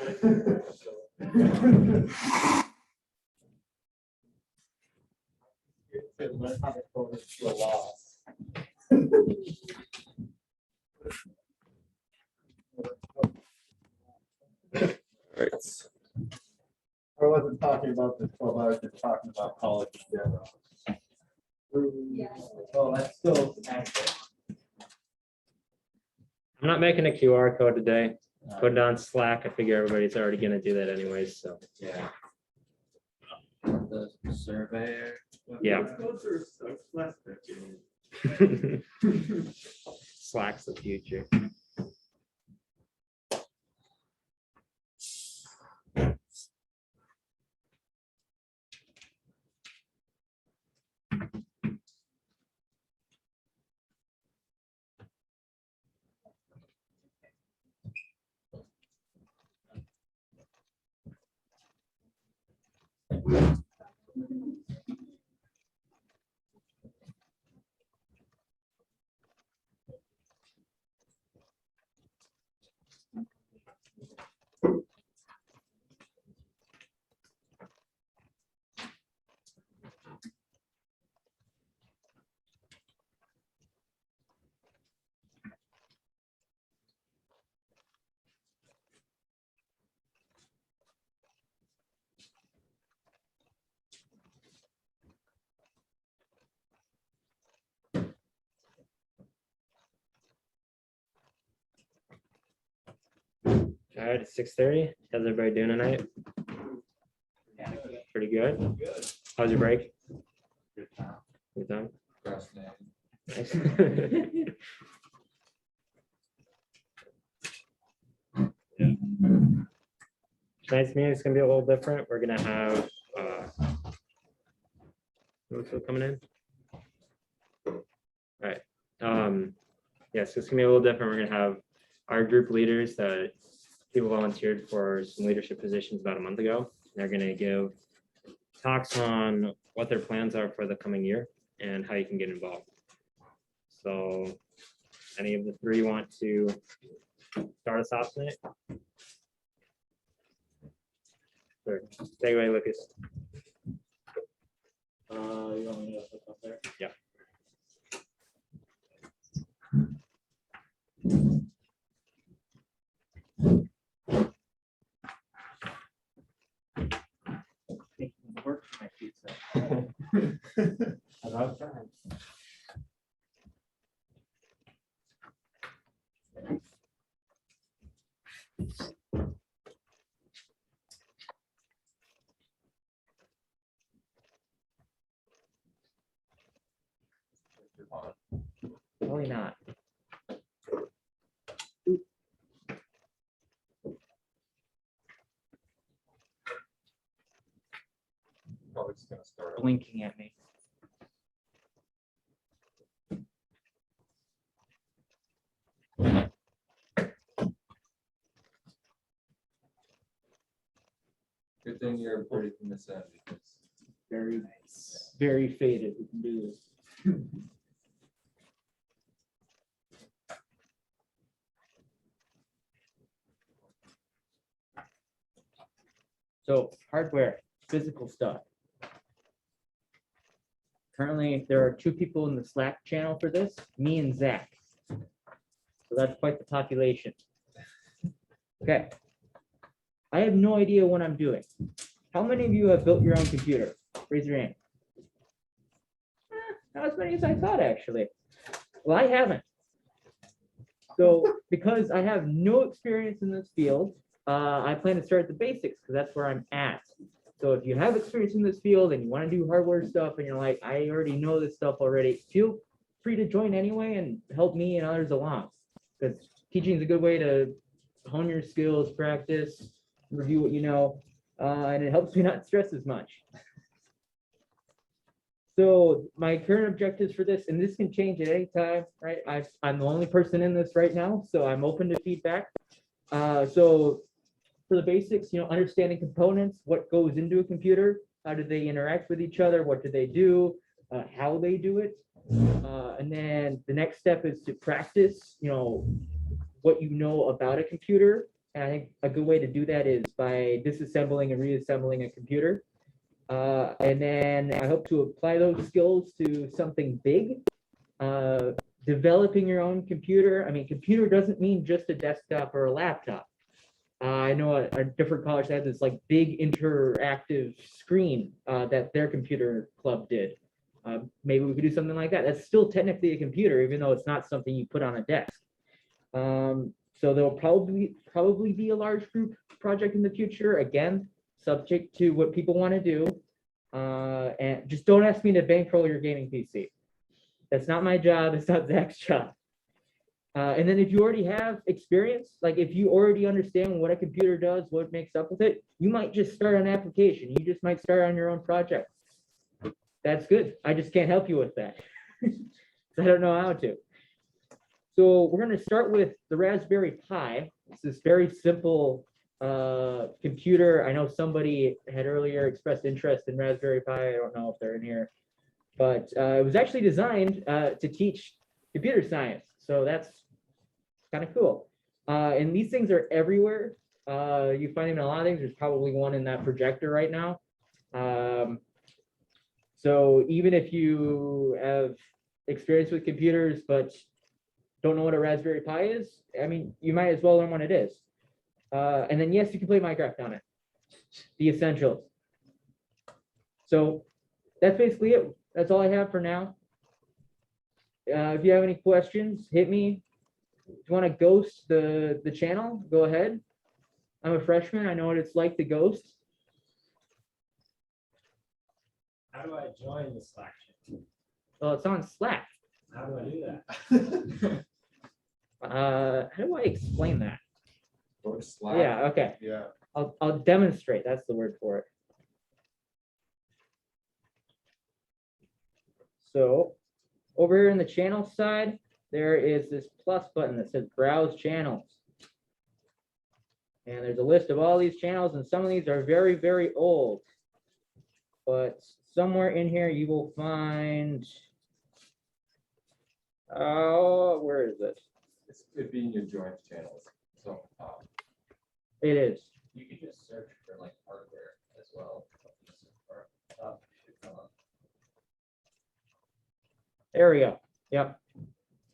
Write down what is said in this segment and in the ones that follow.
Learn how to code to a loss. Right. I wasn't talking about the 12 hours, just talking about college in general. Well, that's still accurate. I'm not making a QR code today. Put it on Slack. I figure everybody's already gonna do that anyways, so. Yeah. The surveyor. Yeah. Slack's the future. All right, it's 6:30. How's everybody doing tonight? Pretty good. Good. How's your break? Good time. Good time? Nice. Tonight's meeting is gonna be a little different. We're gonna have who's still coming in? All right. Yes, it's gonna be a little different. We're gonna have our group leaders that people volunteered for some leadership positions about a month ago. They're gonna give talks on what their plans are for the coming year and how you can get involved. So any of the three want to start us off tonight? Sure. Take it away, Lucas. You want me to put up there? Yeah. Work for my pizza. About time. Probably not. Probably just gonna start. Blinking at me. Good thing you're pretty from this end because Very nice. Very faded. We can do this. So hardware, physical stuff. Currently, there are 2 people in the Slack channel for this, me and Zach. So that's quite the population. Okay. I have no idea what I'm doing. How many of you have built your own computer? Raise your hand. Not as many as I thought, actually. Well, I haven't. So because I have no experience in this field, I plan to start at the basics because that's where I'm at. So if you have experience in this field and you want to do hardware stuff and you're like, I already know this stuff already, feel free to join anyway and help me and others along. Because teaching is a good way to hone your skills, practice, review what you know, and it helps me not stress as much. So my current objectives for this, and this can change at any time, right? I'm the only person in this right now, so I'm open to feedback. So for the basics, understanding components, what goes into a computer, how do they interact with each other, what do they do, how they do it. And then the next step is to practice, what you know about a computer And I think a good way to do that is by disassembling and reassembling a computer. And then I hope to apply those skills to something big. Developing your own computer. I mean, computer doesn't mean just a desktop or a laptop. I know a different college had this like big interactive screen that their computer club did. Maybe we could do something like that. That's still technically a computer, even though it's not something you put on a desk. So there'll probably be a large group project in the future. Again, subject to what people want to do. And just don't ask me to bankroll your gaming PC. That's not my job. It's not Zach's job. And then if you already have experience, like if you already understand what a computer does, what it makes up with it, you might just start an application. You just might start on your own project. That's good. I just can't help you with that. I don't know how to. So we're going to start with the Raspberry Pi. It's this very simple computer. I know somebody had earlier expressed interest in Raspberry Pi. I don't know if they're in here, but it was actually designed to teach computer science. So that's kind of cool. And these things are everywhere. You find them in a lot of things. There's probably one in that projector right now. So even if you have experience with computers, but don't know what a Raspberry Pi is, I mean, you might as well learn what it is. And then, yes, you can play Minecraft on it. The essentials. So that's basically it. That's all I have for now. If you have any questions, hit me. If you want to ghost the channel, go ahead. I'm a freshman. I know what it's like to ghost. How do I join the Slack channel? Well, it's on Slack. How do I do that? How do I explain that? Go to Slack. Yeah, okay. Yeah. I'll demonstrate. That's the word for it. So over here in the channel side, there is this plus button that says browse channels. And there's a list of all these channels, and some of these are very, very old. But somewhere in here you will find, oh, where is it? This could be in your joint channels. So It is. You could just search for like hardware as well. There we go. Yep.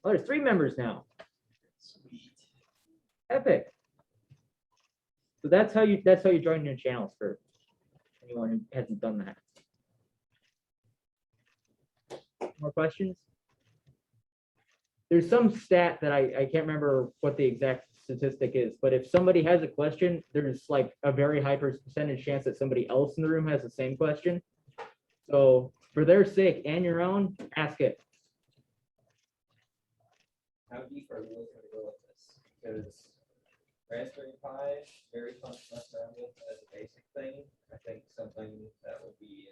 Oh, there's 3 members now. Sweet. Epic. So that's how you join your channels for anyone who hasn't done that. More questions? There's some stat that I can't remember what the exact statistic is, but if somebody has a question, there's like a very high percentage chance that somebody else in the room has the same question. So for their sake and your own, ask it. How deep are we looking to go with this? Because Raspberry Pi, very fun to mess around with as a basic thing. I think something that would be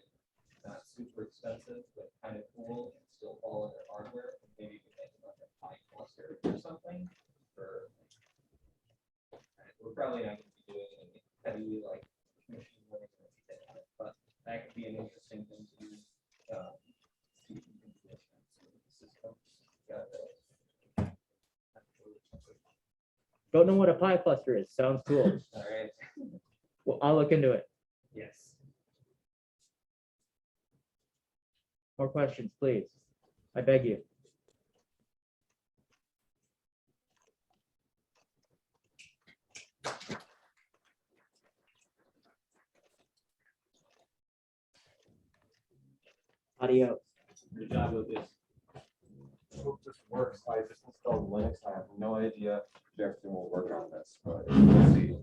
not super expensive, but kind of cool and still fall under hardware. Maybe we can make like a Pi cluster or something. We're probably not going to be doing any heavy like machine learning or anything on it, but that could be an interesting thing to use. Don't know what a Pi cluster is. Sounds cool. All right. Well, I'll look into it. Yes. More questions, please. I beg you. Adios. Good job with this. hope this works. I just installed Linux. I have no idea if everything will work on this, but we'll see.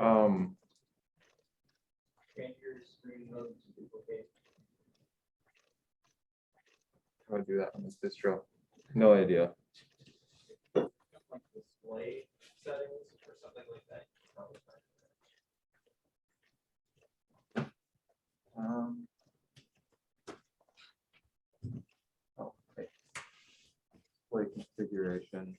Oh, Change your screen mode to duplicate. how do I do that on this distro? No idea. Like display settings or something like that. Probably find it. template configuration.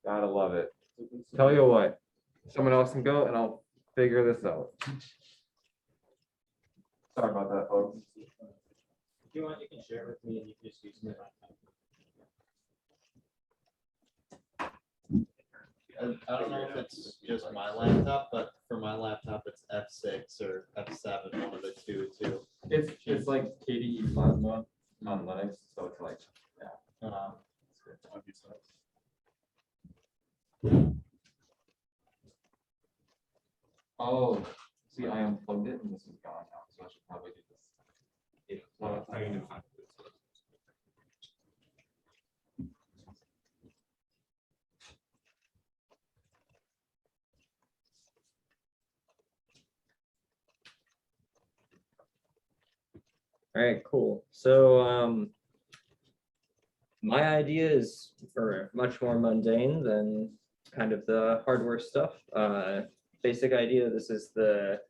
Gotta love it. Tell you what, someone else can go and I'll figure this out. Sorry about that, folks. If you want, you can share with me and you can just use my laptop. I don't know if it's just my laptop, but for my laptop, it's F6 or F7, one of the two too. It's like KDE Plasma on Linux, so it's like, Uh, oh, see, I unplugged it and this is gone now, so I should probably do this. All right, cool. So my idea is for much more mundane than kind of the hardware stuff. Basic idea, this is the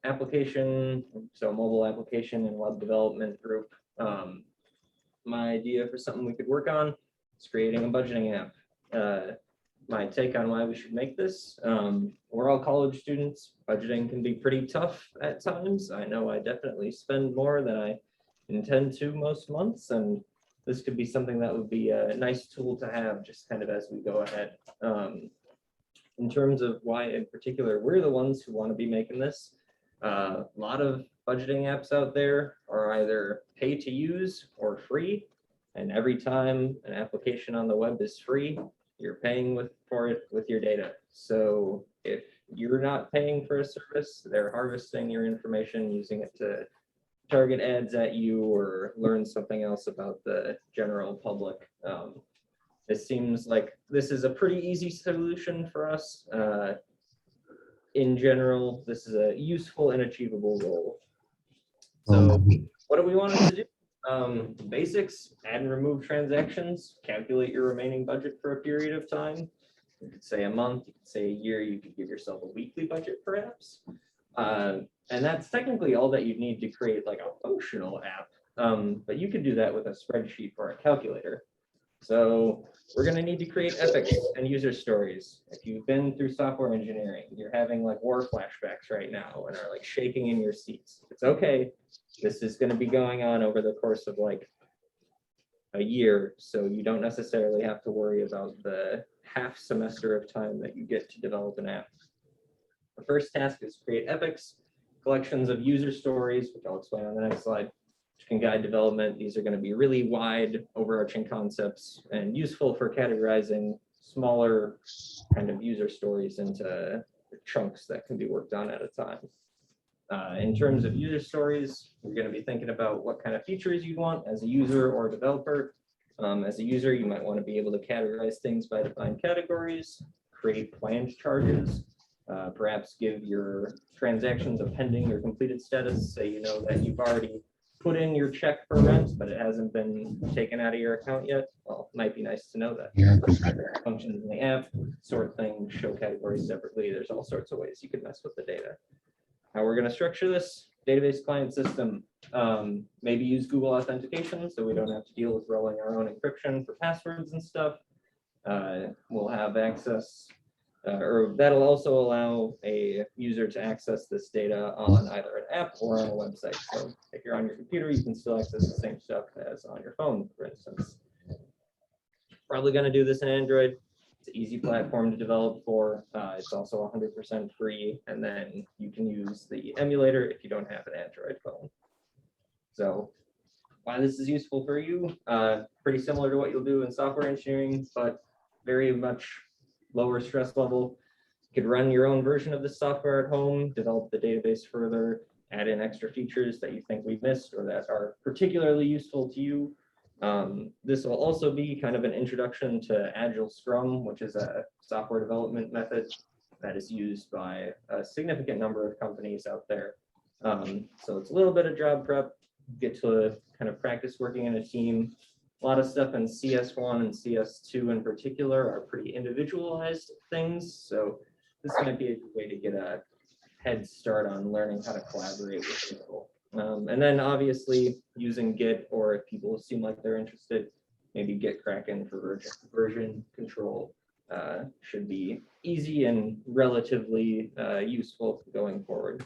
application, so mobile application and web development group. My idea for something we could work on is creating a budgeting app. My take on why we should make this, we're all college students. Budgeting can be pretty tough at times. I know I definitely spend more than I intend to most months, and this could be something that would be a nice tool to have just kind of as we go ahead. In terms of why in particular, we're the ones who want to be making this. A lot of budgeting apps out there are either pay to use or free. And every time an application on the web is free, you're paying for it with your data. So if you're not paying for a service, they're harvesting your information, using it to target ads at you or learn something else about the general public. It seems like this is a pretty easy solution for us. In general, this is a useful and achievable goal. So what do we want it to do? Basics, add and remove transactions, calculate your remaining budget for a period of time. You could say a month, you could say a year, you could give yourself a weekly budget perhaps. And that's technically all that you need to create like a functional app. But you could do that with a spreadsheet or a calculator. So we're going to need to create epics and user stories. If you've been through software engineering, you're having like war flashbacks right now and are like shaking in your seats. It's okay. This is going to be going on over the course of like a year. So you don't necessarily have to worry about the half semester of time that you get to develop an app. The first task is create epics, collections of user stories, which I'll explain on the next slide, which can guide development. These are going to be really wide, overarching concepts and useful for categorizing smaller kind of user stories into chunks that can be worked on at a time. In terms of user stories, we're going to be thinking about what kind of features you want as a user or a developer. As a user, you might want to be able to categorize things by defined categories, create planned charges, perhaps give your transactions a pending or completed status. Say you know that you've already put in your check for rent, but it hasn't been taken out of your account yet. Well, it might be nice to know that. Functions in the app, sort things, show categories separately. There's all sorts of ways you can mess with the data. How we're going to structure this database client system, maybe use Google authentication so we don't have to deal with rolling our own encryption for passwords and stuff. We'll have access, or that'll also allow a user to access this data on either an app or on a website. So if you're on your computer, you can still access the same stuff as on your phone, for instance. Probably going to do this in Android. It's an easy platform to develop for. It's also 100% free, and then you can use the emulator if you don't have an Android phone. So why this is useful for you, pretty similar to what you'll do in software engineering, but very much lower stress level. You could run your own version of the software at home, develop the database further, add in extra features that you think we missed or that are particularly useful to you. This will also be kind of an introduction to Agile Scrum, which is a software development method that is used by a significant number of companies out there. So it's a little bit of job prep, get to kind of practice working in a team, A lot of stuff in CS1 and CS2 in particular are pretty individualized things. So this might be a good way to get a head start on learning how to collaborate with people. And then obviously using Git, or if people seem like they're interested, maybe Git Kraken for version control should be easy and relatively useful going forward.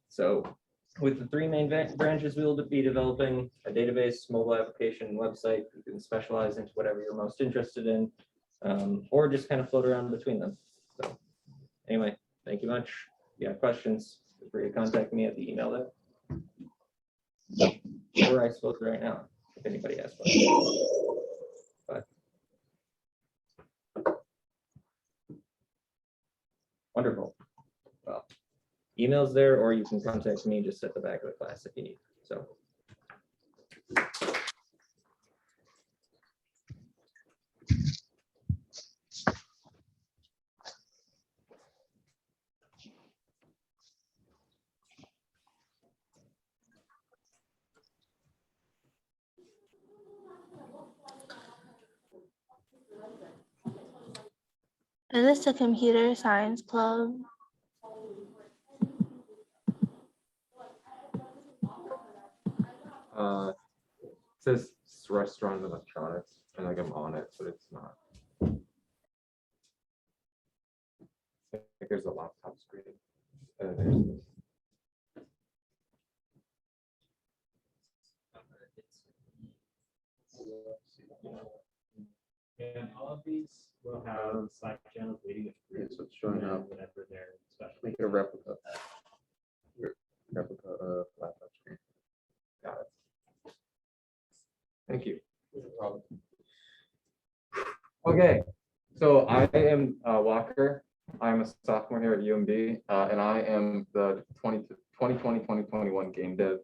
So with the three main branches, we will be developing a database, mobile application, website. You can specialize into whatever you're most interested in, or just kind of float around between them. So anyway, thank you much. If you have questions, feel free to contact me at the email there. Or I suppose right now, if anybody has questions. But wonderful. Well, email's there, or you can contact me just at the back of the class if you need. So. Is this a computer science club? It says restaurant electronics, and like I'm on it, but it's not. I think there's a laptop screen. There's And all of these will have Slack channels waiting with yeah, groups. so it's showing up. Whenever they're special. Make it a replica. Replica of laptop screen. Got it. Thank you. Okay, so I am Walker. I'm a sophomore here at UMD, and I am the 2020-2021 game dev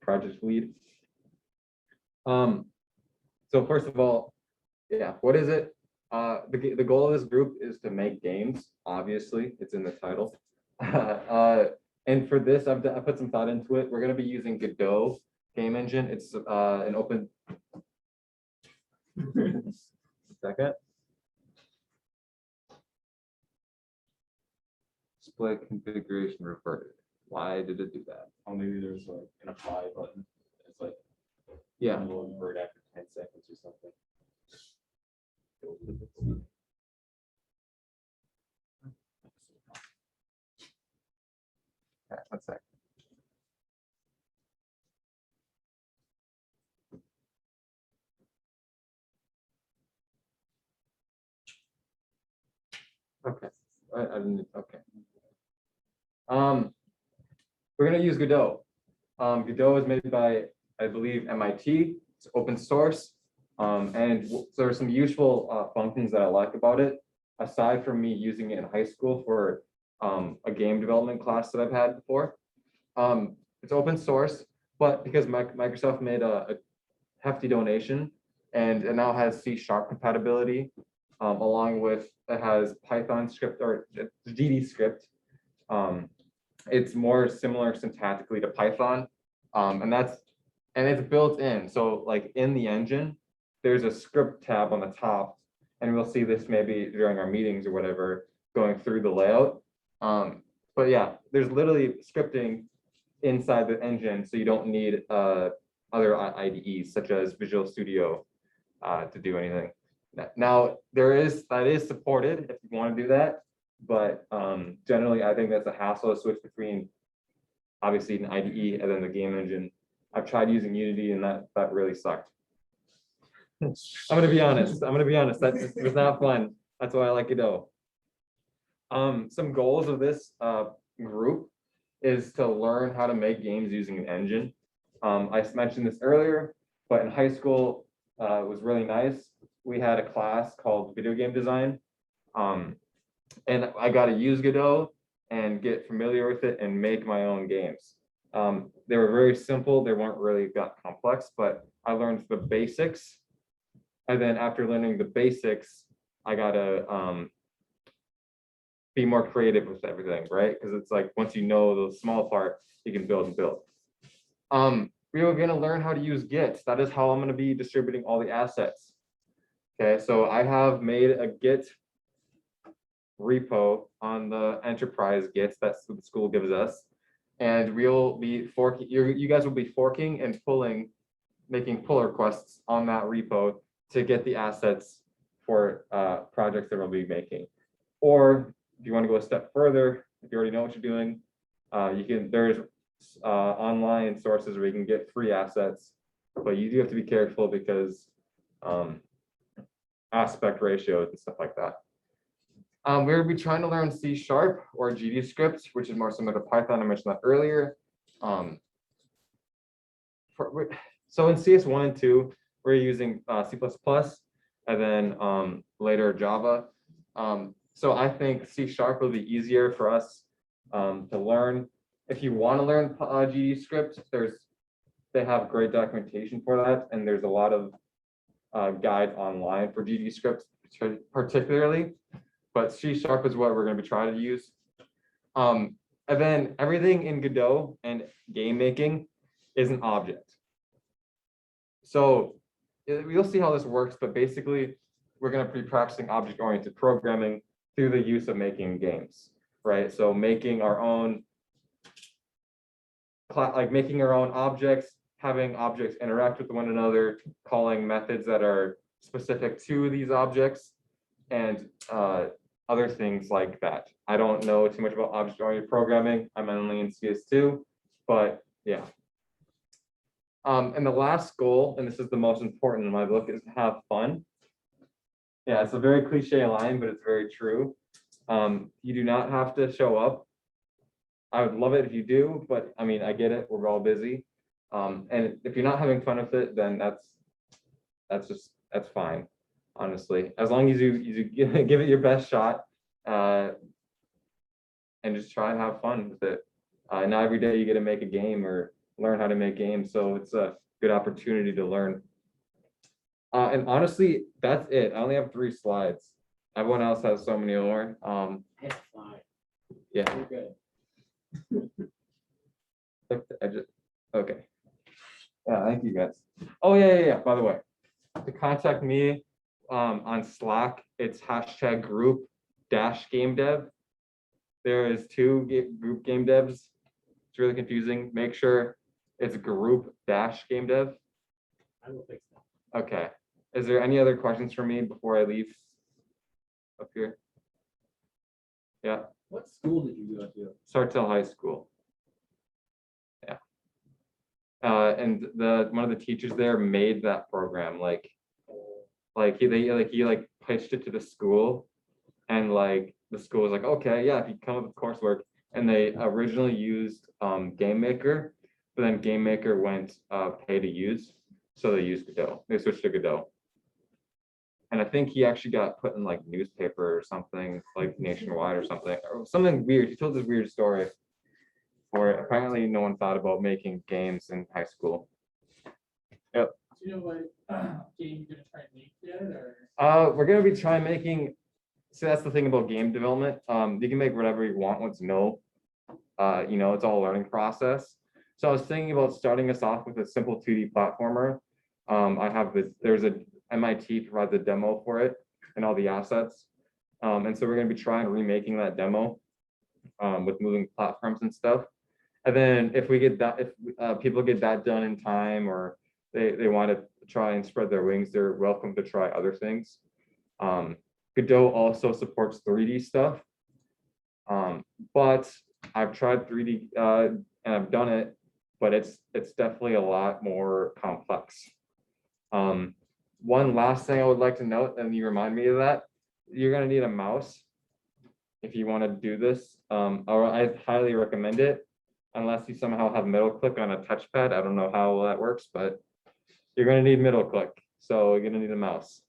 project lead. So first of all, yeah, what is it? The goal of this group is to make games. Obviously, it's in the title. And for this, I put some thought into it. We're going to be using Godot game engine. It's an open. Second. Display configuration reverted. Why did it do that? Oh, maybe there's like an apply button. It's like, Yeah. it'll invert after 10 seconds or something. Okay, one sec. Okay, I didn't, okay. We're gonna use Godot. Godot is made by, I believe, MIT. It's open source. And there are some useful functions that I like about it, aside from me using it in high school for a game development class that I've had before. It's open source, but because Microsoft made a hefty donation, and it now has C# compatibility, along with it has Python script or GD script. It's more similar syntactically to Python, and it's built in. So like in the engine, there's a script tab on the top, and we'll see this maybe during our meetings or whatever, going through the layout. But yeah, there's literally scripting inside the engine, so you don't need other IDEs such as Visual Studio to do anything. Now that is supported if you want to do that, but generally I think that's a hassle to switch between obviously an IDE and then the game engine. I've tried using Unity and that really sucked. I'm gonna be honest. That was not fun. That's why I like Godot. Some goals of this group is to learn how to make games using an engine. I mentioned this earlier, but in high school it was really nice. We had a class called video game design, and I got to use Godot and get familiar with it and make my own games. They were very simple. They weren't really that complex, but I learned the basics. And then after learning the basics, I got to be more creative with everything, right? Because it's like once you know the small part, you can build and build. we are gonna learn how to use Git. That is how I'm gonna be distributing all the assets. Okay, so I have made a Git repo on the enterprise Git that's what the school gives us. And we'll be forking, you guys will be forking and pulling, making pull requests on that repo to get the assets for projects that we'll be making. Or if you want to go a step further, if you already know what you're doing, there's online sources where you can get free assets, but you do have to be careful because aspect ratios and stuff like that. We'll be trying to learn C# or GD script, which is more similar to Python. I mentioned that earlier. So in CS1 and 2, we're using C++, and then later Java. So I think C# will be easier for us to learn. If you want to learn GD script, they have great documentation for that, and there's a lot of guides online for GD scripts, particularly. But C# is what we're going to be trying to use. And then everything in Godot and game making is an object. So we'll see how this works, but basically we're going to be practicing object-oriented programming through the use of making games, right? So making our own, making our own objects, having objects interact with one another, calling methods that are specific to these objects, and other things like that. I don't know too much about object-oriented programming. I'm only in CS2, but yeah. And the last goal, and this is the most important in my book, is to have fun. Yeah, it's a very cliche line, but it's very true. You do not have to show up. I would love it if you do, but I mean, I get it. We're all busy. And if you're not having fun with it, then that's fine. Honestly, as long as you give it your best shot, and just try and have fun with it. Not every day you get to make a game or learn how to make games, so it's a good opportunity to learn. And honestly, that's it. I only have 3 slides. Everyone else has so many more. Yeah. You're good. Okay. Yeah, thank you guys. Oh yeah. By the way, to contact me on Slack, it's #group-game-dev. There is 2 group game devs. It's really confusing. Make sure it's group-game-dev. I will fix that. Okay. Is there any other questions for me before I leave up here? Yeah, What school did you go to? Sartell High School. Yeah. And one of the teachers there made that program. He pitched it to the school, and the school was like, okay, yeah, if you come up with coursework. And they originally used Game Maker, but then Game Maker went pay to use, so they used Godot. They switched to Godot. And I think he actually got put in newspaper or something, nationwide or something weird. He told this weird story where apparently no one thought about making games in high school. Yep. Do you know what game you're gonna try and make yet, or? We're gonna be trying making. So that's the thing about game development. You can make whatever you want once you know. It's all a learning process. So I was thinking about starting us off with a simple 2D platformer. There's a MIT provides a demo for it and all the assets. And so we're going to be trying remaking that demo with moving platforms and stuff. And then if people get that done in time, or they want to try and spread their wings, they're welcome to try other things. Godot also supports 3D stuff. But I've tried 3D and I've done it, but it's definitely a lot more complex. One last thing I would like to note, and you remind me of that, you're gonna need a mouse if you want to do this. Or I highly recommend it, unless you somehow have middle click on a touchpad. I don't know how that works, but you're gonna need middle click, so you're gonna need a mouse.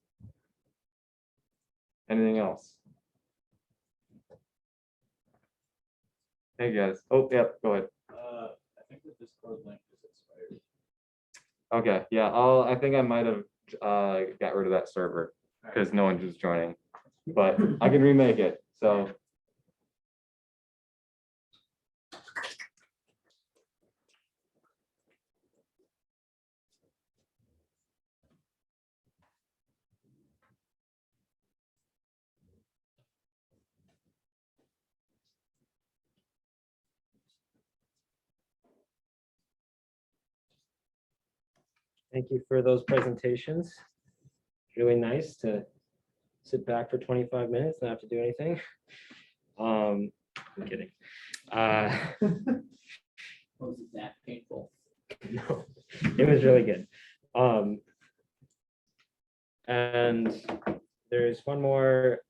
Anything else? Hey guys. Oh yeah, go ahead. I think the Discord link is expired. Okay, yeah, I think I might have got rid of that server because no one was joining, but I can remake it. So Thank you for those presentations. Really nice to sit back for 25 minutes, not have to do anything. I'm kidding. Was it that painful? No, it was really good. And there's one more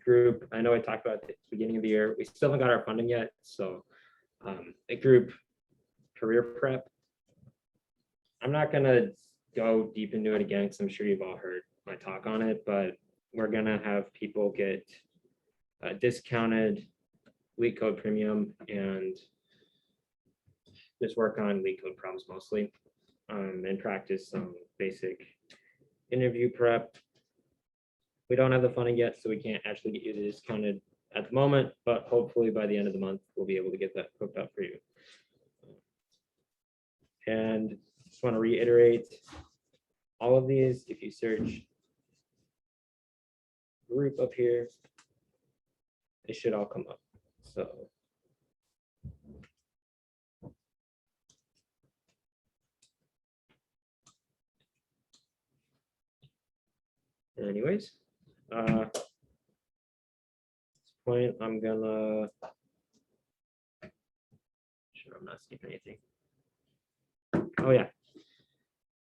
group. I know I talked about at the beginning of the year. We still haven't got our funding yet. So a group, career prep. I'm not gonna go deep into it again because I'm sure you've all heard my talk on it, but we're gonna have people get discounted leak code premium and just work on leak code problems mostly, and practice some basic interview prep. We don't have the funding yet, so we can't actually get you the discounted at the moment, but hopefully by the end of the month, we'll be able to get that hooked up for you. And just want to reiterate all of these. If you search group up here, they should all come up. So anyways, at this point, I'm gonna sure I'm not skipping anything. Oh yeah.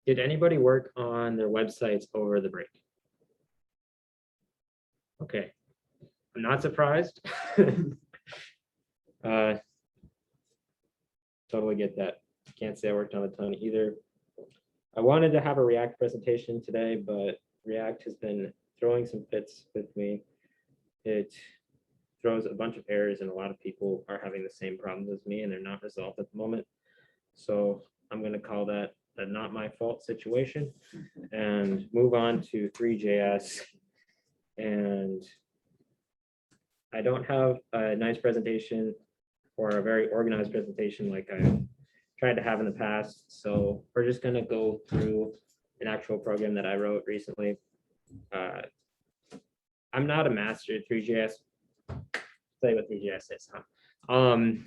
Did anybody work on their websites over the break? Okay, I'm not surprised. Totally get that. Can't say I worked on a ton either. I wanted to have a React presentation today, but React has been throwing some fits with me. It throws a bunch of errors and a lot of people are having the same problems as me and they're not resolved at the moment. So I'm going to call that a not my fault situation and move on to Three.js. And I don't have a nice presentation or a very organized presentation like I've tried to have in the past. So we're just going to go through an actual program that I wrote recently. I'm not a master at Three.js. Tell you what Three.js is, huh?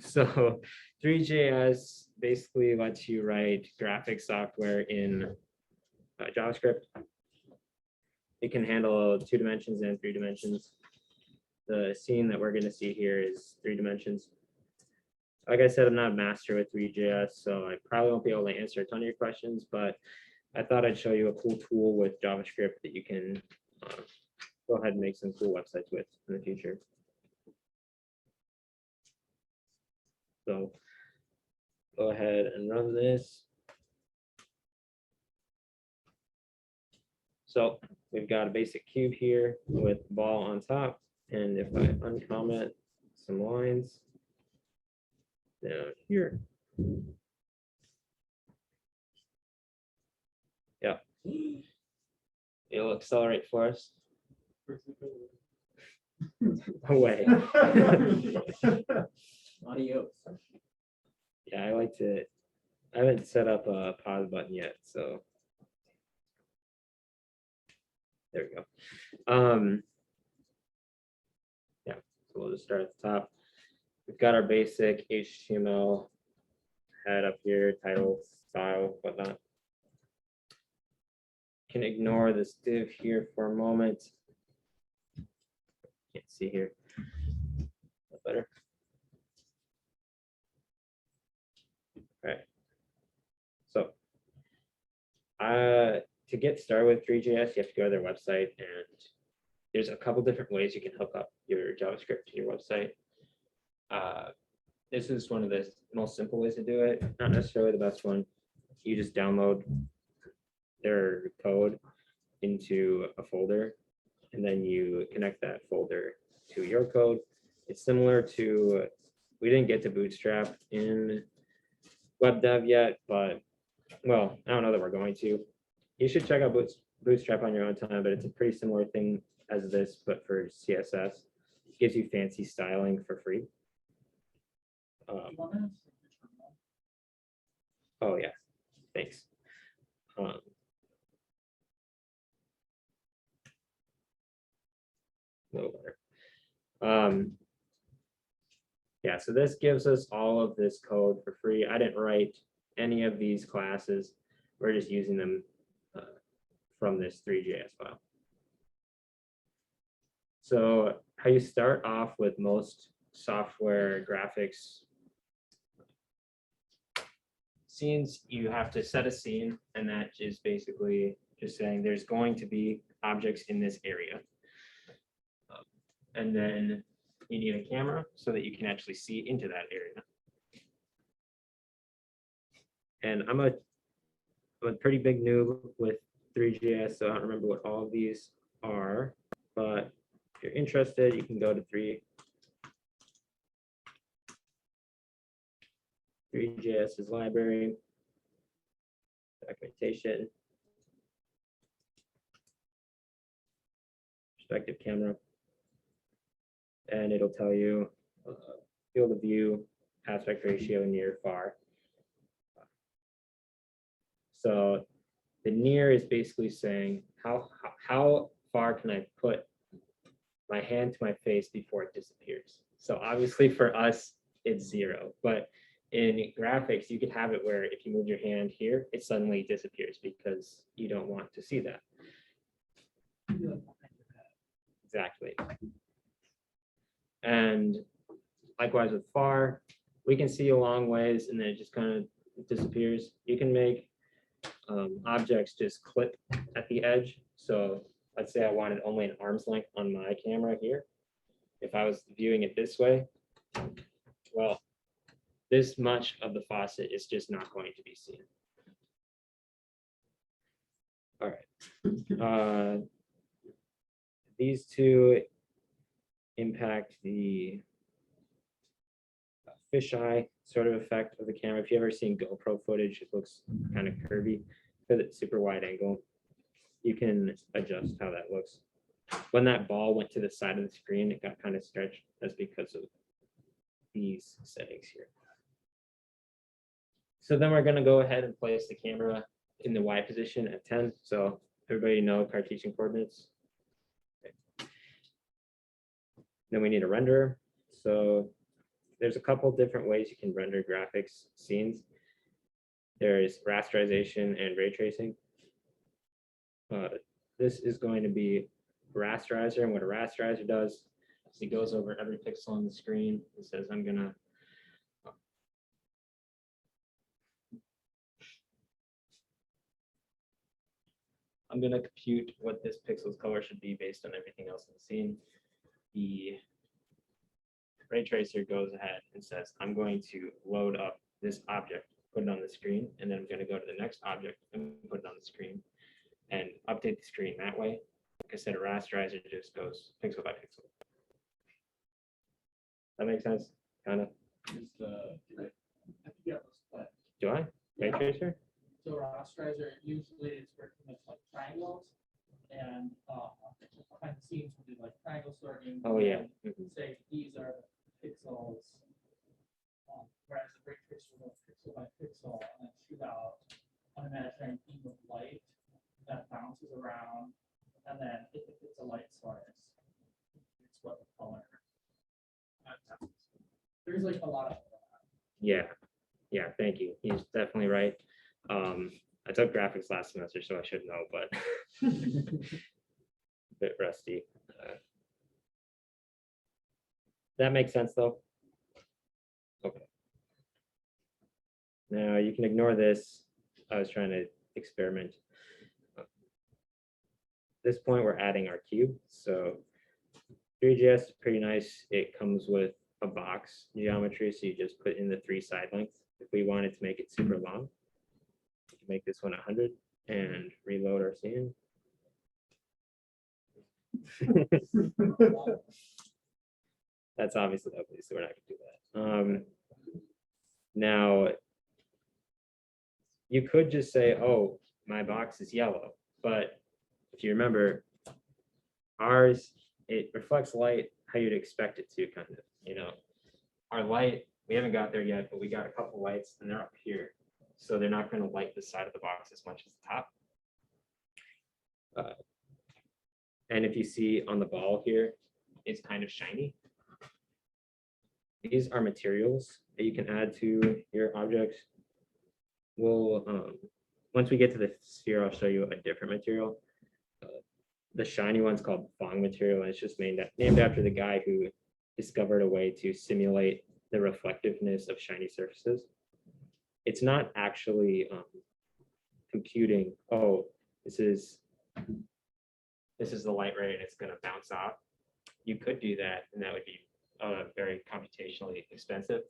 So Three.js basically lets you write graphic software in JavaScript. It can handle 2 dimensions and 3 dimensions. The scene that we're going to see here is 3 dimensions. Like I said, I'm not a master with Three.js, so I probably won't be able to answer a ton of your questions, but I thought I'd show you a cool tool with JavaScript that you can go ahead and make some cool websites with in the future. So go ahead and run this. So we've got a basic cube here with ball on top. And if I uncomment some lines down here. Yeah. It'll accelerate for us. Away. Adios. Yeah, I haven't set up a pause button yet, so there we go. Yeah, so we'll just start at the top. We've got our basic HTML head up here, title, style, whatnot. Can ignore this div here for a moment. Can't see here. Better. All right. So to get started with Three.js, you have to go to their website, and there's a couple different ways you can hook up your JavaScript to your website. This is one of the most simple ways to do it, not necessarily the best one. You just download their code into a folder, and then you connect that folder to your code. It's similar to, we didn't get to Bootstrap in web dev yet, but well, I don't know that we're going to. You should check out Bootstrap on your own time, but it's a pretty similar thing as this, but for CSS. It gives you fancy styling for free. Oh yeah, thanks. No better. Yeah, so this gives us all of this code for free. I didn't write any of these classes. We're just using them from this Three.js file. So how you start off with most software graphics scenes, you have to set a scene, and that is basically just saying there's going to be objects in this area. And then you need a camera so that you can actually see into that area. And I'm a pretty big noob with Three.js, so I don't remember what all of these are, but if you're interested, you can go to Three.js's library, documentation, perspective camera, and it'll tell you field of view, aspect ratio, near, far. So the near is basically saying how far can I put my hand to my face before it disappears. So obviously for us, it's 0, but in graphics, you could have it where if you move your hand here, it suddenly disappears because you don't want to see that. Exactly. And likewise with far, we can see a long ways and then it just kind of disappears. You can make objects just clip at the edge. So let's say I wanted only an arm's length on my camera here. If I was viewing it this way, well, this much of the faucet is just not going to be seen. All right. These two impact the fisheye sort of effect of the camera. If you've ever seen GoPro footage, it looks kind of curvy because it's super wide angle. You can adjust how that looks. When that ball went to the side of the screen, it got kind of stretched. That's because of these settings here. So then we're going to go ahead and place the camera in the Y position at 10. So everybody know Cartesian coordinates. Okay. Then we need a renderer. So there's a couple different ways you can render graphics scenes. There's rasterization and ray tracing. This is going to be a rasterizer, and what a rasterizer does is it goes over every pixel on the screen and says, I'm gonna compute what this pixel's color should be based on everything else in the scene. The ray tracer goes ahead and says, I'm going to load up this object, put it on the screen, and then I'm going to go to the next object and put it on the screen and update the screen that way. Like I said, a rasterizer just goes pixel by pixel. That makes sense? Kind of. Do I? Ray tracer? So rasterizer, usually it's working with like triangles and behind the scenes we'll do like triangle sorting. Oh yeah. And say these are the pixels, whereas the ray tracer will go pixel by pixel and then shoot out an imaginary beam of light that bounces around, and then if it's a light source, it's what the color. There's like a lot of. Yeah. Yeah, thank you. He's definitely right. I took graphics last semester, so I should know, but a bit rusty. That makes sense, though. Okay. Now you can ignore this. I was trying to experiment. At this point, we're adding our cube. So Three.js is pretty nice. It comes with a box geometry, so you just put in the 3 side lengths. If we wanted to make it super long, we can make this one 100 and reload our scene. That's obviously ugly, so we're not gonna do that. Now, you could just say, oh, my box is yellow, but if you remember, ours, it reflects light how you'd expect it to, kind of, you know. Our light, we haven't got there yet, but we got a couple lights and they're up here. So they're not going to light the side of the box as much as the top. And if you see on the ball here, it's kind of shiny. These are materials that you can add to your objects. We'll, once we get to the sphere, I'll show you a different material. The shiny one's called Fong material, and it's just named after the guy who discovered a way to simulate the reflectiveness of shiny surfaces. It's not actually computing, oh, this is the light ray and it's going to bounce off. You could do that, and that would be very computationally expensive.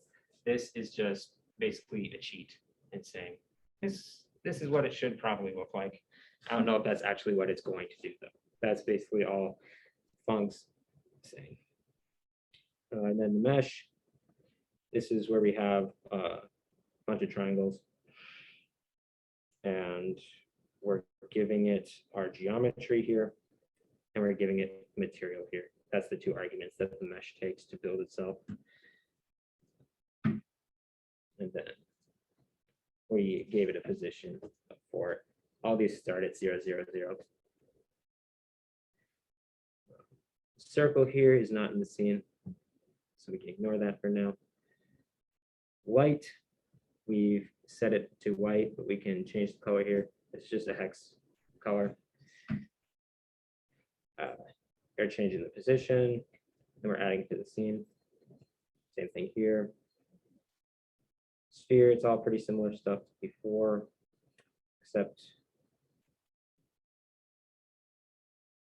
This is just basically a cheat and saying, this is what it should probably look like. I don't know if that's actually what it's going to do, though. That's basically all Fong's saying. And then the mesh, this is where we have a bunch of triangles. And we're giving it our geometry here, and we're giving it material here. That's the two arguments that the mesh takes to build itself. And then we gave it a position for it. All these start at 0, 0, 0. Circle here is not in the scene, so we can ignore that for now. White, we've set it to white, but we can change the color here. It's just a hex color. We're changing the position, and we're adding to the scene. Same thing here. Sphere, it's all pretty similar stuff to before, except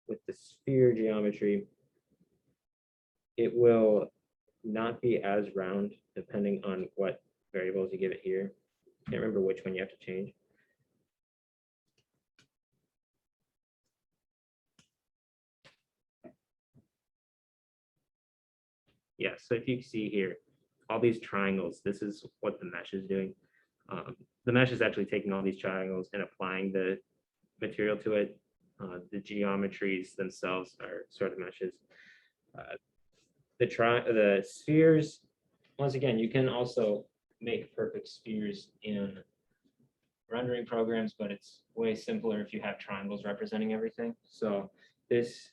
with the sphere geometry, it will not be as round depending on what variables you give it here. Can't remember which one you have to change. Yeah, so if you see here, all these triangles, this is what the mesh is doing. The mesh is actually taking all these triangles and applying the material to it. The geometries themselves are sort of meshes. The spheres, once again, you can also make perfect spheres in rendering programs, but it's way simpler if you have triangles representing everything. So this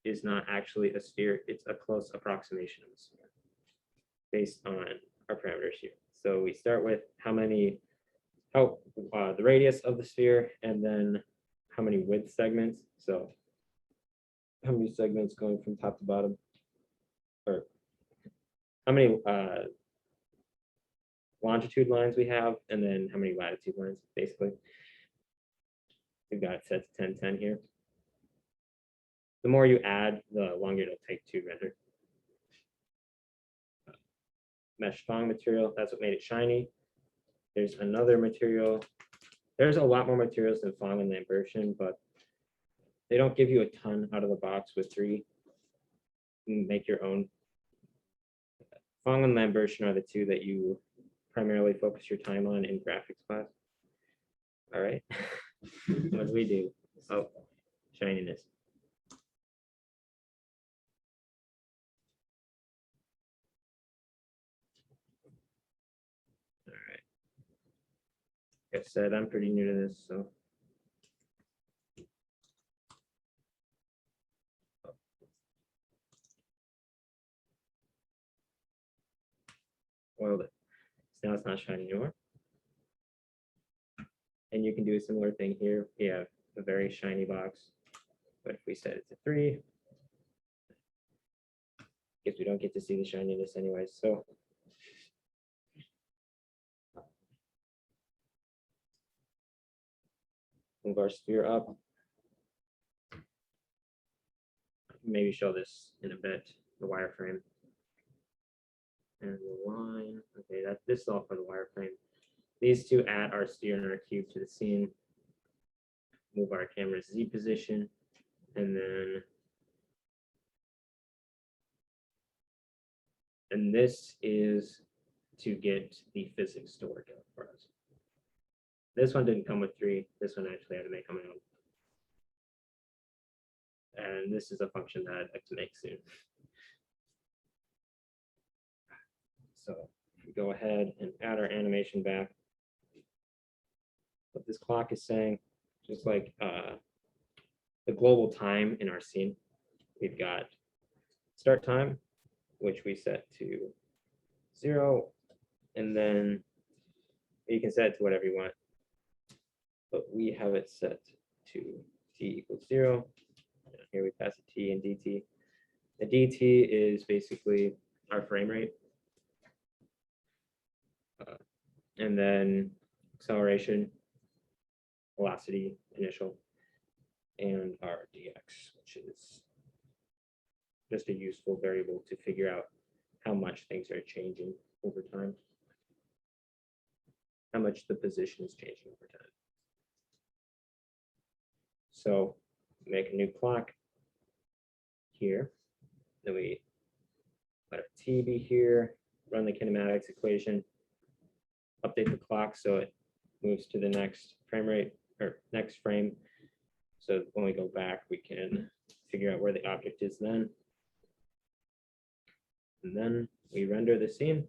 is not actually a sphere, it's a close approximation of a sphere based on our parameters here. So we start with the radius of the sphere, and then how many width segments. So how many segments going from top to bottom, or how many longitude lines we have, and then how many latitude lines, basically. We've got it set to 10, 10 here. The more you add, the longer it'll take to render. Mesh Fong material, that's what made it shiny. There's another material. There's a lot more materials than Fong and Lambertian, but they don't give you a ton out of the box with 3. You can make your own. Fong and Lambertian are the two that you primarily focus your time on in graphics class. All right. What do we do? Oh, shininess. All right. Like I said, I'm pretty new to this, so. Oiled it. So now it's not shiny anymore. And you can do a similar thing here. We have a very shiny box, but if we set it to 3, guess we don't get to see the shininess anyway. So move our sphere up. Maybe show this in a bit, the wireframe. And the line, okay, this is all for the wireframe. These two add our sphere and our cube to the scene. Move our camera's Z position, and this is to get the physics to work out for us. This one didn't come with 3. This one actually had to make on my own. And this is a function that I'd like to make soon. So we go ahead and add our animation back. What this clock is saying, just like the global time in our scene, we've got start time, which we set to 0, and then you can set it to whatever you want, but we have it set to t equals 0. And here we pass a t and dt. The dt is basically our frame rate. And then acceleration, velocity, initial, and our dx, which is just a useful variable to figure out how much things are changing over time, how much the position is changing over time. So make a new clock here. Then we let our t be here, run the kinematics equation, update the clock so it moves to the next frame rate or next frame. So when we go back, we can figure out where the object is then. And then we render the scene,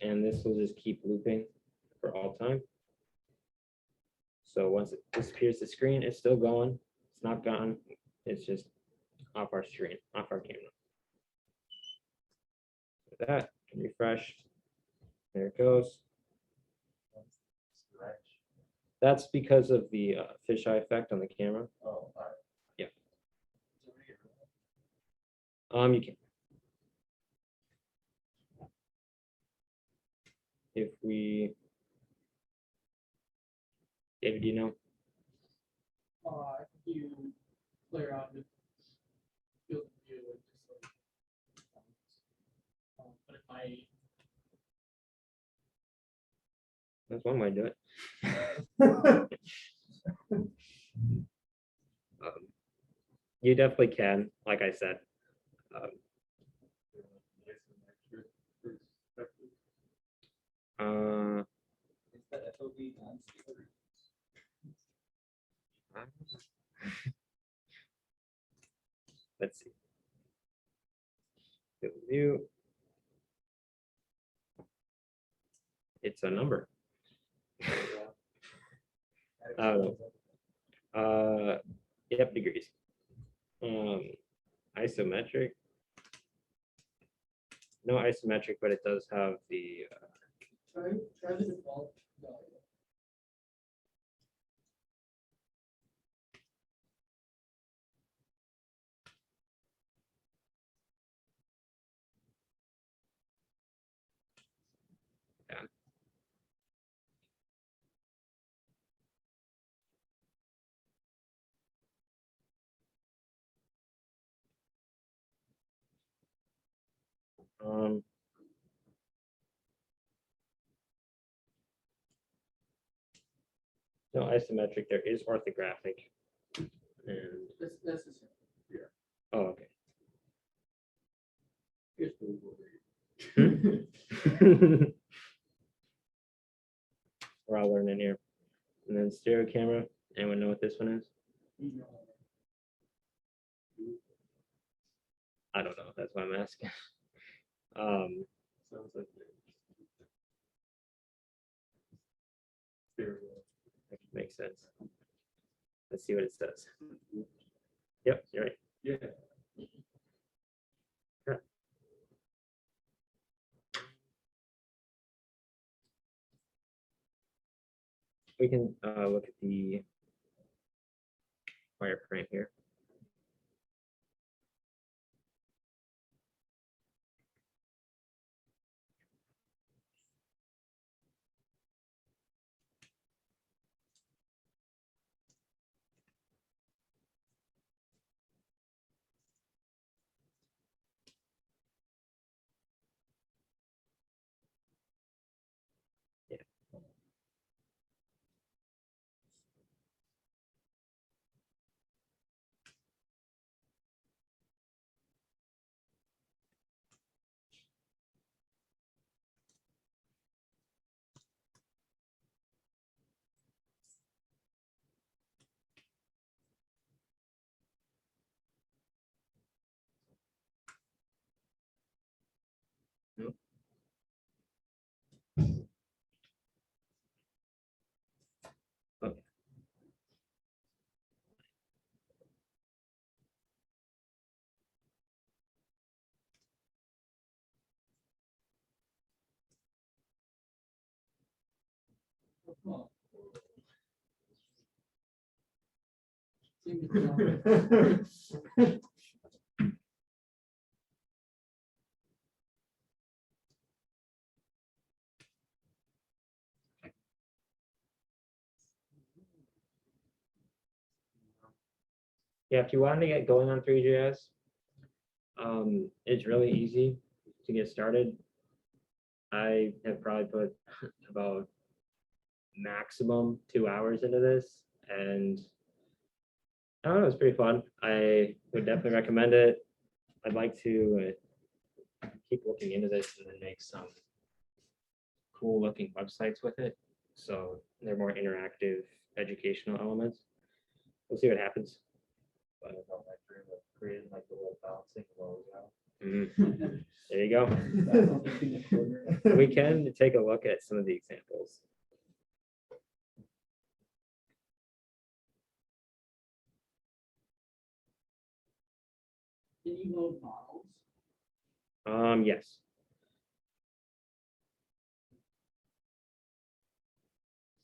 and this will just keep looping for all time. So once it disappears the screen, it's still going. It's not gone. It's just off our screen, off our camera. With that, can refresh. There it goes. That's because of the fisheye effect on the camera. Oh, all right. Yeah. You can. If we, David, you know? If you play around with field of view and just like, but if I That's one way to do it. You definitely can, like I said. Is the FOV non-stable? Let's see. Field of view. It's a number. Yep, degrees. Isometric. No isometric, but it does have the try the default value. no isometric. There is orthographic. And That's the same. oh, okay. Here's the legal We're all learning here. And then stereo camera. Anyone know what this one is? rate. I don't know. That's why I'm asking. Sounds like That makes sense. Let's see what it says. Yep, you're right. yeah. We can look at the wireframe here. Okay. seem to know. Yeah, if you wanted to get going on Three.js, it's really easy to get started. I have probably put about maximum 2 hours into this, and I don't know, it's pretty fun. I would definitely recommend it. I'd like to keep looking into this and then make some cool looking websites with it. So they're more interactive educational elements. We'll see what happens. But I got my dream of creating like a little bouncing logo. Mhm. There you go. That's something in the corner. We can take a look at some of the examples. Can you load models? Yes.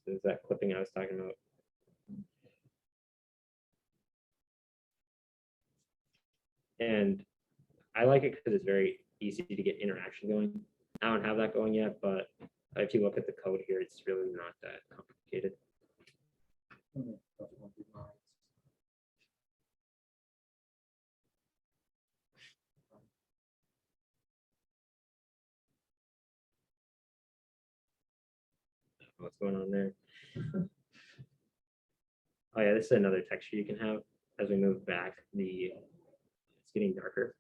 Is that clipping I was talking about? And I like it because it's very easy to get interaction going. I don't have that going yet, but if you look at the code here, it's really not that complicated. What's going on there? Oh yeah, this is another texture you can have as we move back. It's getting darker.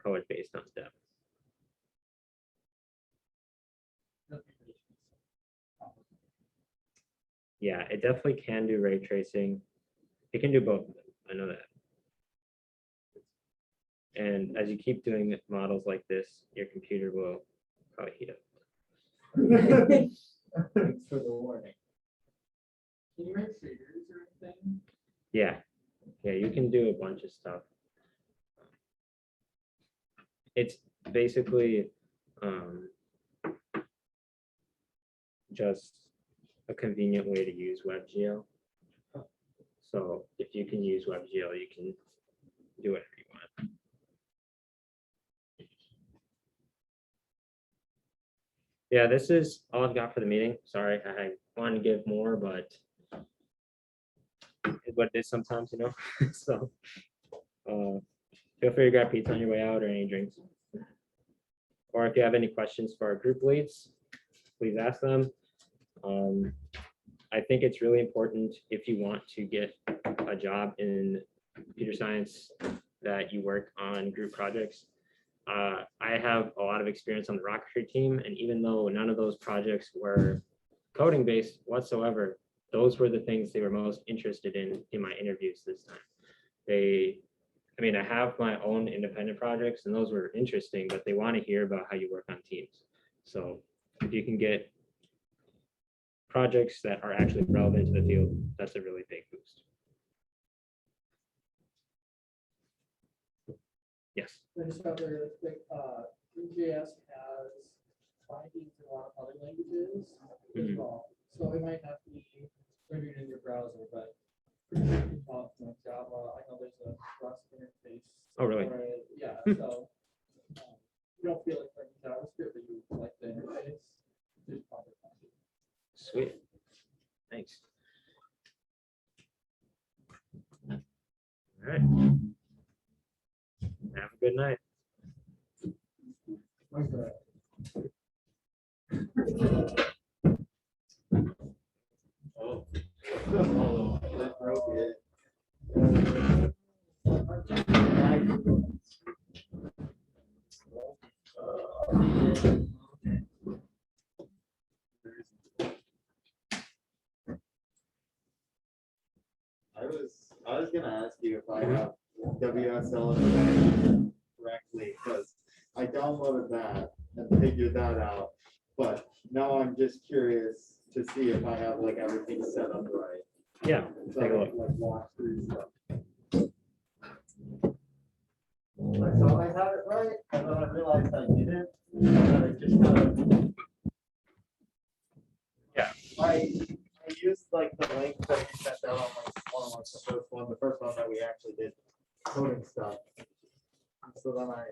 Color based on depth. Yeah, it definitely can do ray tracing. It can do both of them. I know that. And as you keep doing models like this, your computer will probably heat up. Thanks for the warning. Can you write triggers or anything? Yeah, you can do a bunch of stuff. It's basically just a convenient way to use WebGL. So if you can use WebGL, you can do whatever you want. Yeah, this is all I've got for the meeting. Sorry, I wanted to give more, but it's what it is sometimes, you know. So feel free to grab pizza on your way out or any drinks. Or if you have any questions for our group leads, please ask them. I think it's really important if you want to get a job in computer science that you work on group projects. I have a lot of experience on the rocketry team, and even though none of those projects were coding based whatsoever, those were the things they were most interested in my interviews this time. I have my own independent projects and those were interesting, but they want to hear about how you work on teams. So if you can get projects that are actually relevant to the field, that's a really big boost. Yes. I just got very quick, Three.js has bindings in a lot of other languages as Mhm. well. So it might not be rendered in your browser, but pretty much default like Java. I know there's a Rust interface. Oh, really? for it. Yeah, so you don't feel like writing JavaScript, but you like the interface. Just probably fine. Sweet. Thanks. All right. Have a good night. Oh, that broke it. I was gonna ask you if I have WSL correctly, because I downloaded that and figured that out. But now I'm just curious to see if I have like everything set up right. Yeah, So take a I look. can, like walk through stuff. I thought I had it right, and then I realized I didn't, and then I just kind of. Yeah. I used like the link that you sent out on like one of like the first one that we actually did coding stuff. So then I